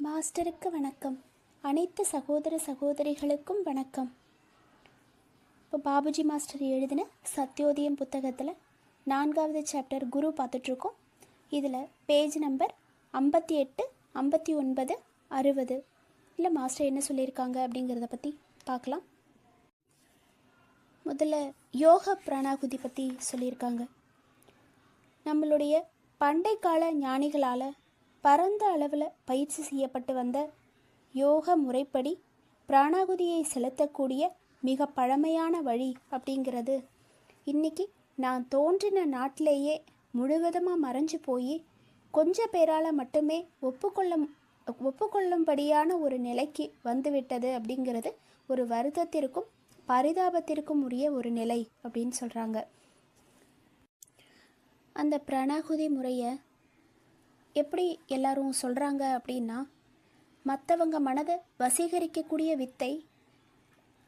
மாஸ்டருக்கு வணக்கம். அனைத்து சகோதர சகோதரிகளுக்கும் வணக்கம். இப்போ பாபுஜி மாஸ்டர் எழுதின சத்யோதயம் புத்தகத்தில் 4வது சாப்டர் குரு பார்த்துட்ருக்கோம். இதில் பேஜ் நம்பர் 58, 59, 60 இல்லை மாஸ்டர் என்ன சொல்லியிருக்காங்க அப்படிங்கிறத பற்றி பார்க்கலாம். முதல்ல யோக பிராணாகுதி பற்றி சொல்லியிருக்காங்க. நம்மளுடைய பண்டை கால ஞானிகளால் பரந்த அளவில் பயிற்சி செய்யப்பட்டு வந்த யோக முறைப்படி பிராணாகுதியை செலுத்தக்கூடிய மிக பழமையான வழி அப்படிங்கிறது இன்றைக்கி நான் தோன்றின நாட்டிலேயே முழுவதுமாக மறைஞ்சு போய் கொஞ்சம் பேரால் மட்டுமே ஒப்புக்கொள்ளும்படியான ஒரு நிலைக்கு வந்துவிட்டது அப்படிங்கிறது ஒரு வருத்தத்திற்கும் பரிதாபத்திற்கும் உரிய ஒரு நிலை அப்படின்னு சொல்கிறாங்க. அந்த பிராணாகுதி முறையை எப்படி எல்லாரும் சொல்கிறாங்க அப்படின்னா, மற்றவங்க மனதை வசீகரிக்கக்கூடிய வித்தை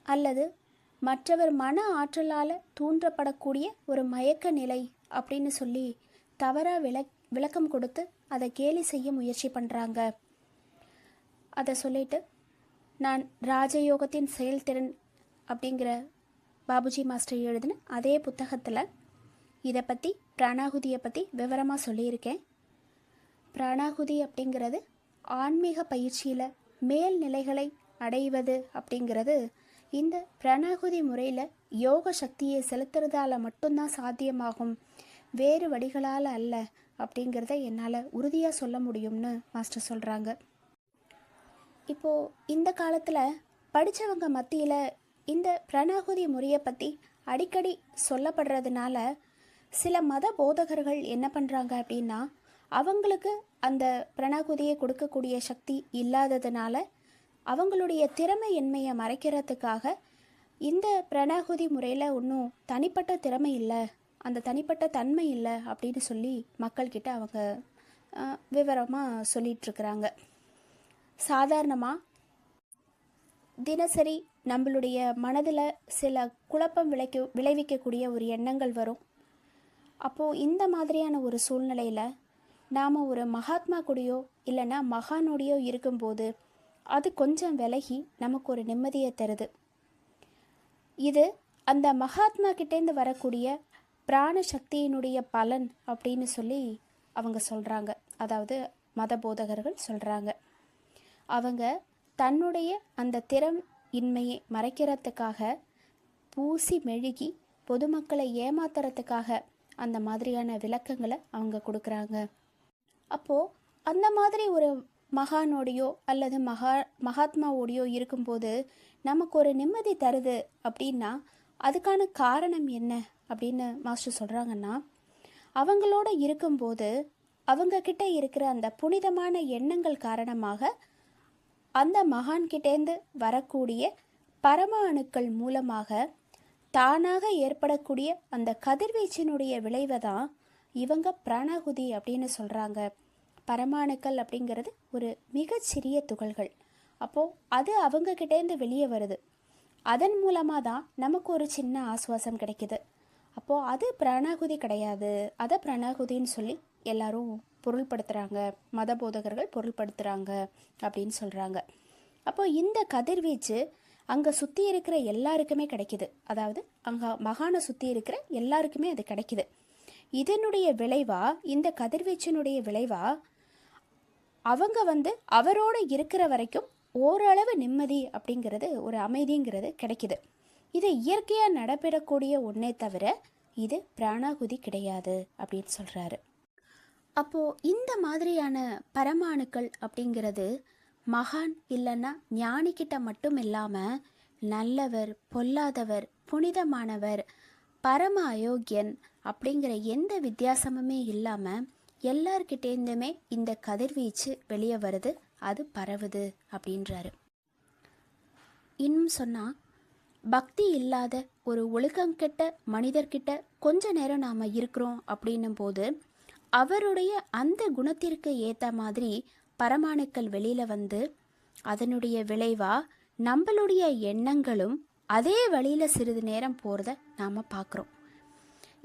அல்லது மற்றவர் மன ஆற்றலால் தூண்டப்படக்கூடிய ஒரு மயக்க நிலை அப்படின்னு சொல்லி தவறாக விளக்கம் கொடுத்து அதை கேலி செய்ய முயற்சி பண்ணுறாங்க. அதை சொல்லிட்டு நான் ராஜயோகத்தின் செயல்திறன் அப்படிங்கிற பாபுஜி மாஸ்டர் எழுதின அதே புத்தகத்தில் இதை பற்றி பிராணாகுதியை பற்றி விவரமாக சொல்லியிருக்கேன். பிராணாகுதி அப்படிங்கிறது ஆன்மீக பயிற்சியில் மேல்நிலைகளை அடைவது அப்படிங்கிறது இந்த பிராணாகுதி முறையில் யோக சக்தியை செலுத்துறதால மட்டும்தான் சாத்தியமாகும், வேறு வழிகளால் அல்ல அப்படிங்கிறத என்னால் உறுதியாக சொல்ல முடியும்னு மாஸ்டர் சொல்கிறாங்க. இப்போது இந்த காலத்தில் படித்தவங்க மத்தியில் இந்த பிராணாகுதி முறையை பற்றி அடிக்கடி சொல்லப்படுறதுனால சில மத போதகர்கள் என்ன பண்ணுறாங்க அப்படின்னா, அவங்களுக்கு அந்த பிராணாகுதியை கொடுக்கக்கூடிய சக்தி இல்லாததுனால அவங்களுடைய திறமையின்மையை மறைக்கிறதுக்காக இந்த பிராணாகுதி முறையில் ஒன்றும் தனிப்பட்ட திறமை இல்லை, அந்த தனிப்பட்ட தன்மை இல்லை அப்படின்னு சொல்லி மக்கள்கிட்ட அவங்க விவரமாக சொல்லிகிட்ருக்குறாங்க. சாதாரணமாக தினசரி நம்மளுடைய மனதில் சில குழப்பம் விளைவிக்கக்கூடிய ஒரு எண்ணங்கள் வரும். அப்போது இந்த மாதிரியான ஒரு சூழ்நிலையில் நாம் ஒரு மகாத்மா கூடயோ இல்லைன்னா மகானோடையோ இருக்கும்போது அது கொஞ்சம் விலகி நமக்கு ஒரு நிம்மதியை தருது. இது அந்த மகாத்மா கிட்டேருந்து வரக்கூடிய பிராண சக்தியினுடைய பலன் அப்படின்னு சொல்லி அவங்க சொல்கிறாங்க. அதாவது மத போதகர்கள் சொல்கிறாங்க. அவங்க தன்னுடைய அந்த திறமின்மையை மறைக்கிறதுக்காக பூசி மெழுகி பொதுமக்களை ஏமாத்துறதுக்காக அந்த மாதிரியான விளக்கங்களை அவங்க கொடுக்குறாங்க. அப்போது அந்த மாதிரி ஒரு மகானோடையோ அல்லது மகாத்மாவோடையோ இருக்கும்போது நமக்கு ஒரு நிம்மதி தருது அப்படின்னா அதுக்கான காரணம் என்ன அப்படின்னு மாஸ்டர் சொல்கிறாங்கன்னா, அவங்களோட இருக்கும்போது அவங்கக்கிட்ட இருக்கிற அந்த புனிதமான எண்ணங்கள் காரணமாக அந்த மகான்கிட்டேருந்து வரக்கூடிய பரம அணுக்கள் மூலமாக தானாக ஏற்படக்கூடிய அந்த கதிர்வீச்சினுடைய விளைவை தான் இவங்க பிராணாகுதி அப்படின்னு சொல்கிறாங்க. பரமாணுக்கள் அப்படிங்கிறது ஒரு மிகச்சிறிய துகள்கள். அப்போது அது அவங்கக்கிட்டேருந்து வெளியே வருது. அதன் மூலமாக தான் நமக்கு ஒரு சின்ன ஆசுவாசம் கிடைக்கிது. அப்போது அது பிராணாகுதி கிடையாது, அதை பிராணாகுதின்னு சொல்லி எல்லாரும் பொருள்படுத்துகிறாங்க, மத போதகர்கள் பொருள்படுத்துகிறாங்க அப்படின்னு சொல்கிறாங்க. அப்போது இந்த கதிர்வீச்சு அங்கே சுற்றி இருக்கிற எல்லாருக்குமே கிடைக்கிது. அதாவது அங்கே மகானை சுற்றி இருக்கிற எல்லாருக்குமே அது கிடைக்கிது. இதனுடைய விளைவா, இந்த கதிர்வீச்சினுடைய விளைவா அவங்க அவரோடு இருக்கிற வரைக்கும் ஓரளவு நிம்மதி அப்படிங்கிறது, ஒரு அமைதிங்கிறது கிடைக்கிது. இது இயற்கையாக நடைபெறக்கூடிய ஒன்றே தவிர இது பிராணாகுதி கிடையாது அப்படின்னு சொல்கிறாரு. அப்போது இந்த மாதிரியான பரமாணுக்கள் அப்படிங்கிறது மகான் இல்லைன்னா ஞானிக்கிட்ட மட்டும் இல்லாமல் நல்லவர், பொல்லாதவர், புனிதமானவர், பரம அயோக்கியன் அப்படிங்கிற எந்த வித்தியாசமுமே இல்லாமல் எல்லார்கிட்டேருந்துமே இந்த கதிர்வீச்சு வெளியே வருது, அது பரவுது அப்படின்றாரு. இன்னும் சொன்னால், பக்தி இல்லாத ஒரு ஒழுக்கங்கெட்ட மனிதர்கிட்ட கொஞ்ச நேரம் நாம் இருக்கிறோம் அப்படின்னும் போது அவருடைய அந்த குணத்திற்கு ஏற்ற மாதிரி பரமாணுக்கள் வெளியில் அதனுடைய விளைவாக நம்மளுடைய எண்ணங்களும் அதே வழியில் சிறிது நேரம் போகிறத நாம் பார்க்குறோம்.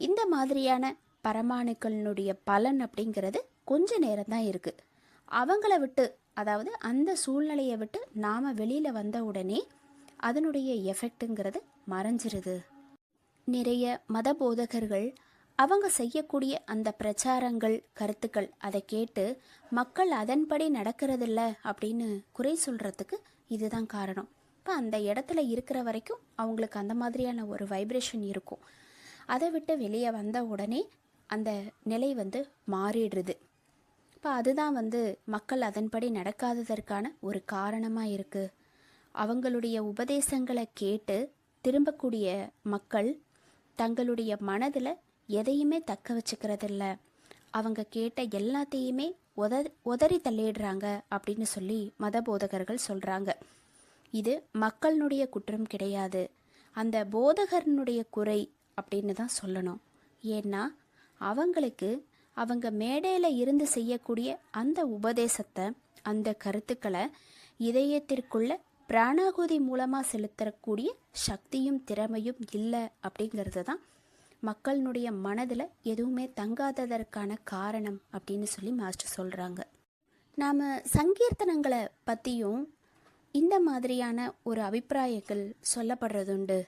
இந்த மாதிரியான பரமாணுக்களினுடைய பலன் அப்படிங்கிறது கொஞ்ச நேரம் தான் இருக்குது. அவங்கள விட்டு அதாவது அந்த சூழ்நிலையை விட்டு நாம் வெளியில் வந்த உடனே அதனுடைய எஃபெக்ட்டுங்கிறது மறைஞ்சிருது. நிறைய மத போதகர்கள் அவங்க செய்யக்கூடிய அந்த பிரச்சாரங்கள், கருத்துக்கள் அதை கேட்டு மக்கள் அதன்படி நடக்கிறதில்ல அப்படின்னு குறை சொல்கிறதுக்கு இதுதான் காரணம். இப்போ அந்த இடத்துல இருக்கிற வரைக்கும் அவங்களுக்கு அந்த மாதிரியான ஒரு வைப்ரேஷன் இருக்கும். அதை விட்டு வெளியே வந்த உடனே அந்த நிலை மாறிடுறது. இப்போ அதுதான் மக்கள் அதன்படி நடக்காததற்கான ஒரு காரணமாக இருக்குது. அவங்களுடைய உபதேசங்களை கேட்டு திரும்பக்கூடிய மக்கள் தங்களுடைய மனதில் எதையுமே தக்க வச்சுக்கிறதில்ல. அவங்க கேட்ட எல்லாத்தையுமே உதறி தள்ளிடுறாங்க அப்படின்னு சொல்லி மத போதகர்கள் சொல்கிறாங்க. இது மக்களுடைய குற்றம் கிடையாது, அந்த போதகர்னுடைய குறை அப்படின்னு தான் சொல்லணும். ஏன்னா அவங்களுக்கு அவங்க மேடையில் இருந்து செய்யக்கூடிய அந்த உபதேசத்தை, அந்த கருத்துக்களை இதயத்திற்குள்ள பிராணாகுதி மூலமாக செலுத்தக்கூடிய சக்தியும் திறமையும் இல்லை. அப்படிங்கிறது தான் மக்களுடைய மனதில் எதுவுமே தங்காததற்கான காரணம் அப்படின்னு சொல்லி மாஸ்டர் சொல்கிறாங்க. நாம் சங்கீர்த்தனங்களை பற்றியும் இந்த மாதிரியான ஒரு அபிப்பிராயங்கள் சொல்லப்படுறதுண்டு.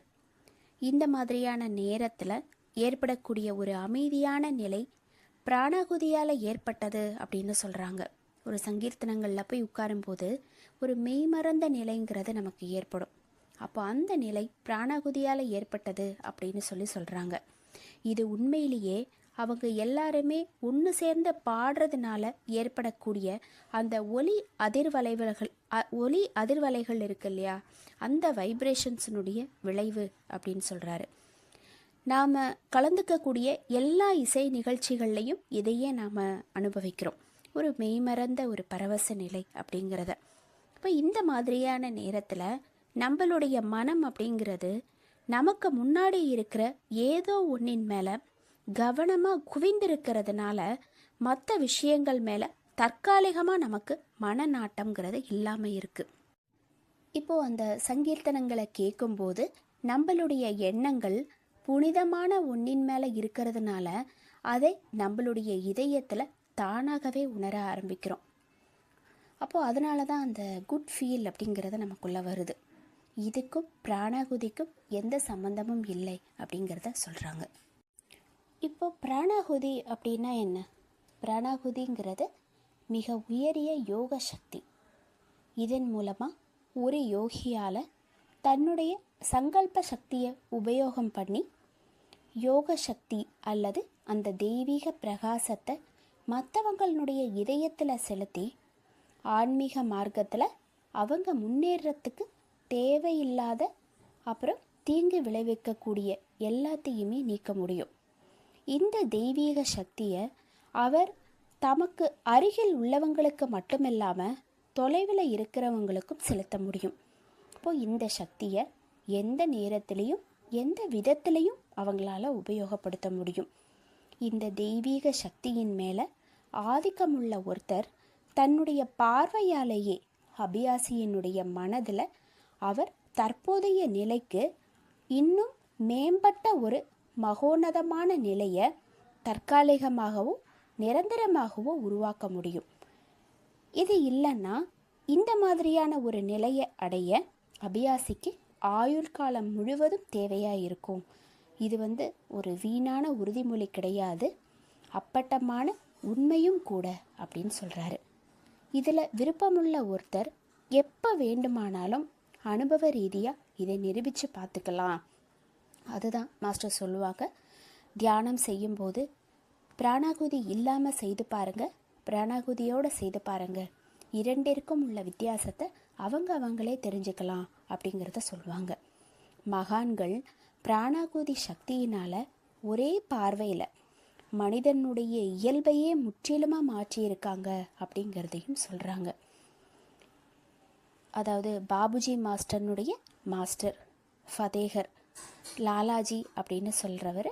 இந்த மாதிரியான நேரத்தில் ஏற்படக்கூடிய ஒரு அமைதியான நிலை பிராணாகுதியால் ஏற்பட்டது அப்படின்னு சொல்கிறாங்க. ஒரு சங்கீர்த்தனங்களில் போய் உட்காரும்போது ஒரு மெய்மறந்த நிலைங்கிறது நமக்கு ஏற்படும். அப்போ அந்த நிலை பிராணாகுதியால் ஏற்பட்டது அப்படின்னு சொல்கிறாங்க. இது உண்மையிலேயே அவங்க எல்லாருமே ஒன்று சேர்ந்து பாடுறதுனால ஏற்படக்கூடிய அந்த ஒலி அதிர்வலைகள் இருக்கு இல்லையா, அந்த வைப்ரேஷன்ஸினுடைய விளைவு அப்படின்னு சொல்கிறாரு. நாம் கலந்துக்கக்கூடிய எல்லா இசை நிகழ்ச்சிகள்லையும் இதையே நாம் அனுபவிக்கிறோம், ஒரு மெய்மறந்த ஒரு பரவச நிலை அப்படிங்கிறத. இப்போ இந்த மாதிரியான நேரத்தில் நம்மளுடைய மனம் அப்படிங்கிறது நமக்கு முன்னாடி இருக்கிற ஏதோ ஒன்றின் மேலே கவனமாக குவிந்திருக்கிறதுனால மற்ற விஷயங்கள் மேலே தற்காலிகமாக நமக்கு மனநாட்டம்ங்கிறது இல்லாமல் இருக்குது. இப்போது அந்த சங்கீர்த்தனங்களை கேட்கும்போது நம்மளுடைய எண்ணங்கள் புனிதமான ஒன்றின் மேலே இருக்கிறதுனால அதை நம்மளுடைய இதயத்தில் தானாகவே உணர ஆரம்பிக்கிறோம். அப்போது அதனால தான் அந்த குட் ஃபீல் அப்படிங்கிறது நமக்குள்ளே வருது. இதுக்கும் பிராணாகுதிக்கும் எந்த சம்பந்தமும் இல்லை அப்படிங்கிறத சொல்கிறாங்க. இப்போ பிராணாகுதி அப்படின்னா என்ன? பிராணாகுதிங்கிறது மிக உயரிய யோக சக்தி. இதன் மூலமாக ஒரு யோகியால் தன்னுடைய சங்கல்ப சக்தியை உபயோகம் பண்ணி யோக சக்தி அல்லது அந்த தெய்வீக பிரகாசத்தை மற்றவங்களுடைய இதயத்தில் செலுத்தி ஆன்மீக மார்க்கத்தில் அவங்க முன்னேறத்துக்கு தேவையில்லாத அப்புறம் தீங்கு விளைவிக்கக்கூடிய எல்லாத்தையுமே நீக்க முடியும். இந்த தெய்வீக சக்தியை அவர் தமக்கு அருகில் உள்ளவங்களுக்கு மட்டுமில்லாமல் தொலைவில் இருக்கிறவங்களுக்கும் செலுத்த முடியும். இப்போது இந்த சக்தியை எந்த நேரத்திலையும் எந்த விதத்திலையும் அவங்களால உபயோகப்படுத்த முடியும். இந்த தெய்வீக சக்தியின் மேலே ஆதிக்கமுள்ள ஒருத்தர் தன்னுடைய பார்வையாலேயே அபியாசியினுடைய மனதில் அவர் தற்போதைய நிலைக்கு இன்னும் மேம்பட்ட ஒரு மகோன்னதமான நிலையை தற்காலிகமாகவோ நிரந்தரமாகவோ உருவாக்க முடியும். இது இல்லைன்னா இந்த மாதிரியான ஒரு நிலையை அடைய அபியாசிக்கு ஆயுள் காலம் முழுவதும் தேவையாக இருக்கும். இது ஒரு வீணான உறுதிமொழி கிடையாது, அப்பட்டமான உண்மையும் கூட அப்படின்னு சொல்கிறாரு. இதில் விருப்பமுள்ள ஒருத்தர் எப்போ வேண்டுமானாலும் அனுபவ ரீதியாக இதை நிரூபித்து பார்த்துக்கலாம். அதுதான் மாஸ்டர் சொல்லுவாங்க, தியானம் செய்யும்போது பிராணாகுதி இல்லாமல் செய்து பாருங்கள், பிராணாகுதியோடு செய்து பாருங்கள், இரண்டிற்கும் உள்ள வித்தியாசத்தை அவங்களே தெரிஞ்சுக்கலாம் அப்படிங்கிறத சொல்லுவாங்க. மகான்கள் பிராணாகுதி சக்தியினால் ஒரே பார்வையில் மனிதனுடைய இயல்பையே முற்றிலுமாக மாற்றியிருக்காங்க அப்படிங்கிறதையும் சொல்கிறாங்க. அதாவது பாபுஜி மாஸ்டர்னுடைய மாஸ்டர் ஃபதேகர் லாலாஜி அப்படின்னு சொல்கிறவர்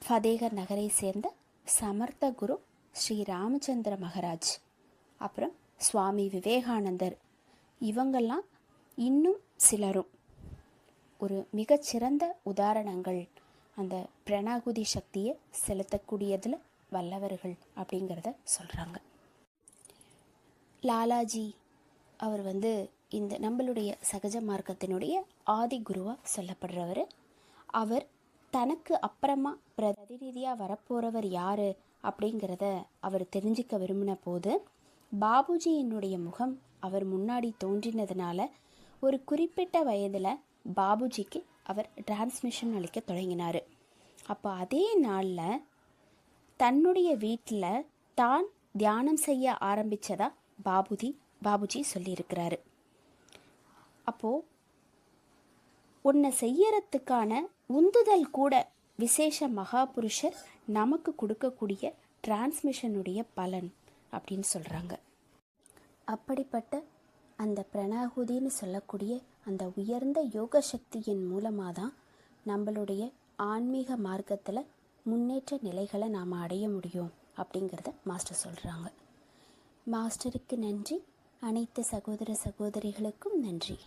ஃபதேகர் நகரை சேர்ந்த சமர்த்த குரு ஸ்ரீ ராமச்சந்திர மகராஜ், அப்புறம் சுவாமி விவேகானந்தர், இவங்கெல்லாம் இன்னும் சிலரும் ஒரு மிகச்சிறந்த உதாரணங்கள் அந்த பிராணாகுதி சக்தியை செலுத்தக்கூடியதில் வல்லவர்கள் அப்படிங்கிறத சொல்கிறாங்க. லாலாஜி அவர் இந்த நம்மளுடைய சகஜ மார்க்கத்தினுடைய ஆதி குருவாக சொல்லப்படுறவர். அவர் தனக்கு அப்புறமா பிரதிநிதியாக வரப்போகிறவர் யார் அப்படிங்கிறத அவர் தெரிஞ்சுக்க விரும்பின போது பாபுஜியினுடைய முகம் அவர் முன்னாடி தோன்றினதுனால ஒரு குறிப்பிட்ட வயதில் பாபுஜிக்கு அவர் டிரான்ஸ்மிஷன் அளிக்க தொடங்கினார். அப்போ அதே நாளில் தன்னுடைய வீட்டில் தான் தியானம் செய்ய ஆரம்பித்ததா பாபுஜி சொல்லியிருக்கிறாரு. அப்போது உன்னை செய்யறதுக்கான உந்துதல் கூட விசேஷ மகாபுருஷர் நமக்கு கொடுக்கக்கூடிய டிரான்ஸ்மிஷனுடைய பலன் அப்படின்னு சொல்கிறாங்க. அப்படிப்பட்ட அந்த பிரணாகுதின்னு சொல்லக்கூடிய அந்த உயர்ந்த யோக சக்தியின் மூலமாக தான் நம்மளுடைய ஆன்மீக மார்க்கத்தில் முன்னேற்ற நிலைகளை நாம் அடைய முடியும் அப்படிங்கிறத மாஸ்டர் சொல்கிறாங்க. மாஸ்டருக்கு நன்றி. அனைத்து சகோதர சகோதரிகளுக்கும் நன்றி.